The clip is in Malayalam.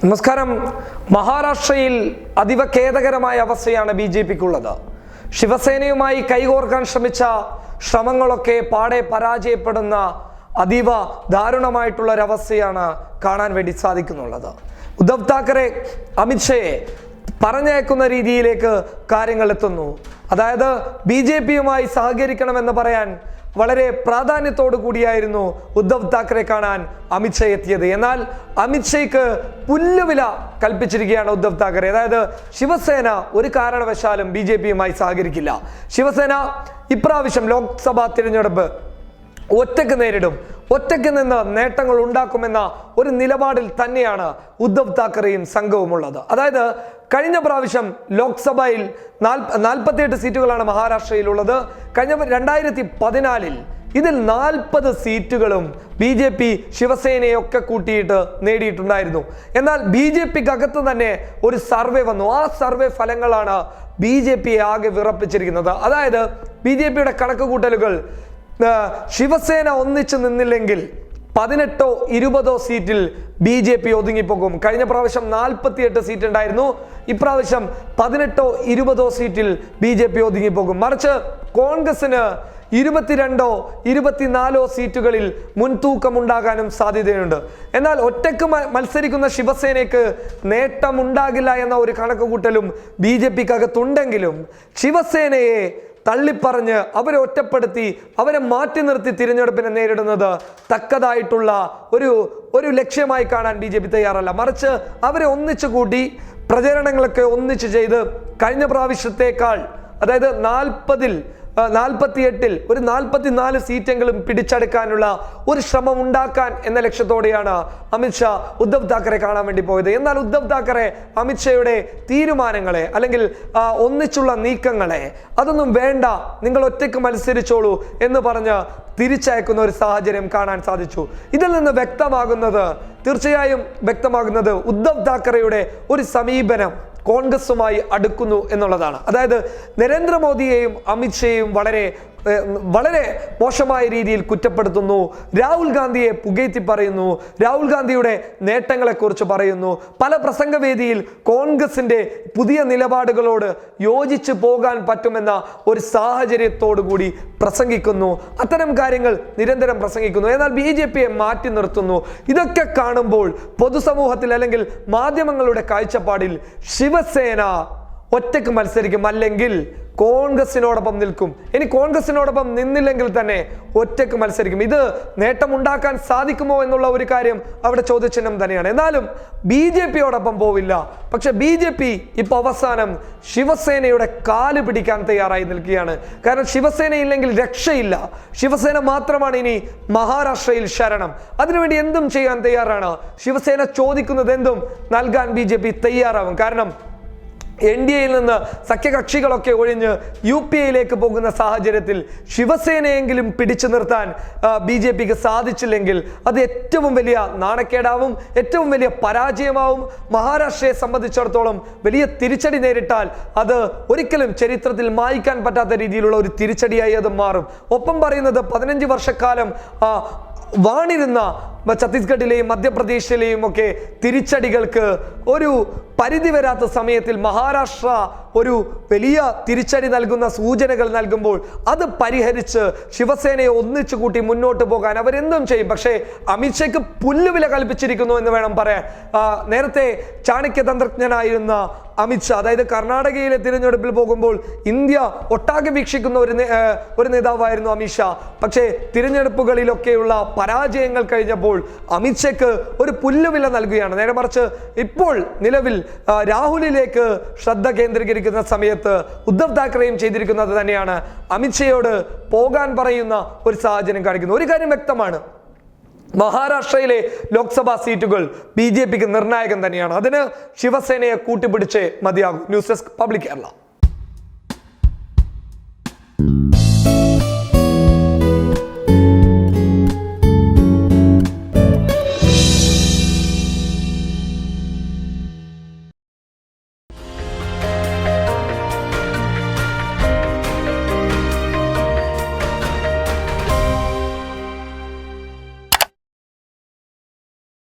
നമസ്കാരം. മഹാരാഷ്ട്രയിൽ അതീവ ഖേദകരമായ അവസ്ഥയാണ് ബി.ജെ.പിക്കുള്ളത്. ശിവസേനയുമായി കൈകോർക്കാൻ ശ്രമിച്ച ശ്രമങ്ങളൊക്കെ പാടെ പരാജയപ്പെടുന്ന അതീവ ദാരുണമായിട്ടുള്ള ഒരവസ്ഥയാണ് കാണാൻ വേണ്ടി സാധിക്കുന്നുള്ളത്. ഉദ്ധവ് താക്കറെ അമിത്ഷയെ പറഞ്ഞയക്കുന്ന രീതിയിലേക്ക് കാര്യങ്ങൾ എത്തുന്നു. അതായത് ബി.ജെ.പിയുമായി സഹകരിക്കണമെന്ന് പറയാൻ വളരെ പ്രാധാന്യത്തോടു കൂടിയായിരുന്നു ഉദ്ധവ് താക്കറെ കാണാൻ അമിത്ഷാ എത്തിയത്. എന്നാൽ അമിത്ഷയ്ക്ക് പുല്ലുവില കൽപ്പിച്ചിരിക്കുകയാണ് ഉദ്ധവ് താക്കറെ. അതായത് ശിവസേന ഒരു കാരണവശാലും ബി.ജെ.പിയുമായി സഹകരിക്കില്ല. ശിവസേന ഇപ്രാവശ്യം ലോക്സഭാ തിരഞ്ഞെടുപ്പ് ഒറ്റയ്ക്ക് നേരിടും, ഒറ്റയ്ക്ക് നിന്ന് നേട്ടങ്ങൾ ഉണ്ടാക്കുമെന്ന ഒരു നിലപാടിൽ തന്നെയാണ് ഉദ്ധവ് താക്കറെയും സംഘവും ഉള്ളത്. അതായത് കഴിഞ്ഞ പ്രാവശ്യം ലോക്സഭയിൽ 48 സീറ്റുകളാണ് മഹാരാഷ്ട്രയിലുള്ളത്. കഴിഞ്ഞ 2014 ഇതിൽ 40 സീറ്റുകളും ബി.ജെ.പി ശിവസേനയൊക്കെ കൂട്ടിയിട്ട് നേടിയിട്ടുണ്ടായിരുന്നു. എന്നാൽ ബി.ജെ.പിക്ക് അകത്ത് തന്നെ ഒരു സർവേ വന്നു. ആ സർവേ ഫലങ്ങളാണ് ബി.ജെ.പിയെ ആകെ വിറപ്പിച്ചിരിക്കുന്നത്. അതായത് ബി.ജെ.പിയുടെ കണക്ക് കൂട്ടലുകൾ ശിവസേന ഒന്നിച്ചു നിന്നില്ലെങ്കിൽ 18 or 20 സീറ്റിൽ ബി.ജെ.പി ഒതുങ്ങിപ്പോകും. കഴിഞ്ഞ പ്രാവശ്യം 48 സീറ്റ് ഉണ്ടായിരുന്നു. ഇപ്രാവശ്യം 18 or 20 സീറ്റിൽ ബി.ജെ.പി ഒതുങ്ങിപ്പോകും. മറിച്ച് കോൺഗ്രസിന് 22 or 24 സീറ്റുകളിൽ മുൻതൂക്കമുണ്ടാകാനും സാധ്യതയുണ്ട്. എന്നാൽ ഒറ്റയ്ക്ക് മത്സരിക്കുന്ന ശിവസേനയ്ക്ക് നേട്ടമുണ്ടാകില്ല എന്ന ഒരു കണക്കുകൂട്ടലും ബി.ജെ.പിക്കകത്തുണ്ടെങ്കിലും ശിവസേനയെ തള്ളിപ്പറഞ്ഞ് അവരെ ഒറ്റപ്പെടുത്തി അവരെ മാറ്റി നിർത്തി തിരഞ്ഞെടുപ്പിനെ നേരിടുന്നത് തക്കതായിട്ടുള്ള ഒരു ലക്ഷ്യമായി കാണാൻ ബി.ജെ.പി തയ്യാറല്ല. മറിച്ച് അവരെ ഒന്നിച്ചു കൂട്ടി പ്രചരണങ്ങളൊക്കെ ഒന്നിച്ചു ചെയ്ത് കഴിഞ്ഞ പ്രാവശ്യത്തേക്കാൾ, അതായത് 48 ഒരു 44 സീറ്റെങ്കിലും പിടിച്ചെടുക്കാനുള്ള ഒരു ശ്രമം ഉണ്ടാക്കാൻ എന്ന ലക്ഷ്യത്തോടെയാണ് അമിത്ഷാ ഉദ്ധവ് താക്കറെ കാണാൻ വേണ്ടി പോയത്. എന്നാൽ ഉദ്ധവ് താക്കറെ അമിത്ഷായുടെ തീരുമാനങ്ങളെ അല്ലെങ്കിൽ ഒന്നിച്ചുള്ള നീക്കങ്ങളെ അതൊന്നും വേണ്ട, നിങ്ങൾ ഒറ്റയ്ക്ക് മത്സരിച്ചോളൂ എന്ന് പറഞ്ഞ് തിരിച്ചയക്കുന്ന ഒരു സാഹചര്യം കാണാൻ സാധിച്ചു. ഇതിൽ നിന്ന് തീർച്ചയായും വ്യക്തമാകുന്നത് ഉദ്ധവ് താക്കറെയുടെ ഒരു സമീപനം കോൺഗ്രസുമായി അടുക്കുന്നു എന്നുള്ളതാണ്. അതായത് നരേന്ദ്രമോദിയെയും അമിത്ഷയെയും വളരെ മോശമായ രീതിയിൽ കുറ്റപ്പെടുത്തുന്നു. രാഹുൽ ഗാന്ധിയെ പുകഴ്ത്തി പറയുന്നു, രാഹുൽ ഗാന്ധിയുടെ നേട്ടങ്ങളെക്കുറിച്ച് പറയുന്നു. പല പ്രസംഗവേദിയിൽ കോൺഗ്രസിന്റെ പുതിയ നിലപാടുകളോട് യോജിച്ചു പോകാൻ പറ്റുമെന്ന ഒരു സാഹചര്യത്തോടു കൂടി പ്രസംഗിക്കുന്നു. അത്തരം കാര്യങ്ങൾ നിരന്തരം പ്രസംഗിക്കുന്നു. എന്നാൽ ബി.ജെ.പിയെ മാറ്റി നിർത്തുന്നു. ഇതൊക്കെ കാണുമ്പോൾ പൊതുസമൂഹത്തിൽ അല്ലെങ്കിൽ മാധ്യമങ്ങളുടെ കാഴ്ചപ്പാടിൽ ശിവസേന ഒറ്റയ്ക്ക് മത്സരിക്കും, അല്ലെങ്കിൽ കോൺഗ്രസിനോടൊപ്പം നിൽക്കും. ഇനി കോൺഗ്രസിനോടൊപ്പം നിന്നില്ലെങ്കിൽ തന്നെ ഒറ്റയ്ക്ക് മത്സരിക്കും. ഇത് നേട്ടമുണ്ടാക്കാൻ സാധിക്കുമോ എന്നുള്ള ഒരു കാര്യം അവിടെ ചോദ്യചിഹ്നം തന്നെയാണ്. എന്നാലും ബി.ജെ.പിയോടൊപ്പം പോവില്ല. പക്ഷെ ബി.ജെ.പി ഇപ്പോൾ അവസാനം ശിവസേനയുടെ കാല് പിടിക്കാൻ തയ്യാറായി നിൽക്കുകയാണ്. കാരണം ശിവസേന ഇല്ലെങ്കിൽ രക്ഷയില്ല. ശിവസേന മാത്രമാണ് ഇനി മഹാരാഷ്ട്രയിൽ ശരണം. അതിനുവേണ്ടി എന്തും ചെയ്യാൻ തയ്യാറാണ്. ശിവസേന ചോദിക്കുന്നത് എന്തും നൽകാൻ ബി.ജെ.പി തയ്യാറാവും. കാരണം NDAയിൽ നിന്ന് സഖ്യകക്ഷികളൊക്കെ ഒഴിഞ്ഞ് UPAയിലേക്ക് പോകുന്ന സാഹചര്യത്തിൽ ശിവസേനയെങ്കിലും പിടിച്ചു നിർത്താൻ ബി.ജെ.പിക്ക് സാധിച്ചില്ലെങ്കിൽ അത് ഏറ്റവും വലിയ നാണക്കേടാവും, ഏറ്റവും വലിയ പരാജയമാവും. മഹാരാഷ്ട്രയെ സംബന്ധിച്ചിടത്തോളം വലിയ തിരിച്ചടി നേരിട്ടാൽ അത് ഒരിക്കലും ചരിത്രത്തിൽ മായ്ക്കാൻ പറ്റാത്ത രീതിയിലുള്ള ഒരു തിരിച്ചടിയായി അത് മാറും. ഒപ്പം പറയുന്നത് 15 വർഷക്കാലം വാണിരുന്ന ഛത്തീസ്ഗഡിലെയും മധ്യപ്രദേശിലെയും ഒക്കെ തിരിച്ചടികൾക്ക് ഒരു പരിധി വരാത്ത സമയത്തിൽ മഹാരാഷ്ട്ര ഒരു വലിയ തിരിച്ചടി നൽകുന്ന സൂചനകൾ നൽകുമ്പോൾ അത് പരിഹരിച്ച് ശിവസേനയെ ഒന്നിച്ചു കൂട്ടി മുന്നോട്ട് പോകാൻ അവരെന്തും ചെയ്യും. പക്ഷേ അമിത്ഷയ്ക്ക് പുല്ലുവില കൽപ്പിച്ചിരിക്കുന്നു എന്ന് വേണം പറയാൻ. നേരത്തെ ചാണക്യ തന്ത്രജ്ഞനായിരുന്ന അമിത്ഷാ, അതായത് കർണാടകയിലെ തിരഞ്ഞെടുപ്പിൽ പോകുമ്പോൾ ഇന്ത്യ ഒട്ടാകെ വീക്ഷിക്കുന്ന ഒരു നേതാവായിരുന്നു അമിത്ഷാ. പക്ഷേ തിരഞ്ഞെടുപ്പുകളിലൊക്കെയുള്ള പരാജയങ്ങൾ കഴിഞ്ഞപ്പോൾ അമിത്ഷയ്ക്ക് ഒരു പുല്ലുവില നൽകുകയാണ്. നേരെ മറിച്ച് ഇപ്പോൾ നിലവിൽ രാഹുലിലേക്ക് ശ്രദ്ധ കേന്ദ്രീകരിക്കുന്ന സമയത്ത് ഉദ്ധവ് താക്കറെയും ചെയ്തിരിക്കുന്നത് തന്നെയാണ് അമിത്ഷയോട് പോകാൻ പറയുന്ന ഒരു സാഹചര്യം കാണിക്കുന്നു. ഒരു കാര്യം വ്യക്തമാണ്, മഹാരാഷ്ട്രയിലെ ലോക്സഭാ സീറ്റുകൾ ബി.ജെ.പിക്ക് നിർണായകം തന്നെയാണ്. അതിന് ശിവസേനയെ കൂട്ടിപ്പിടിച്ചേ മതിയാകും. News desk public Kerala.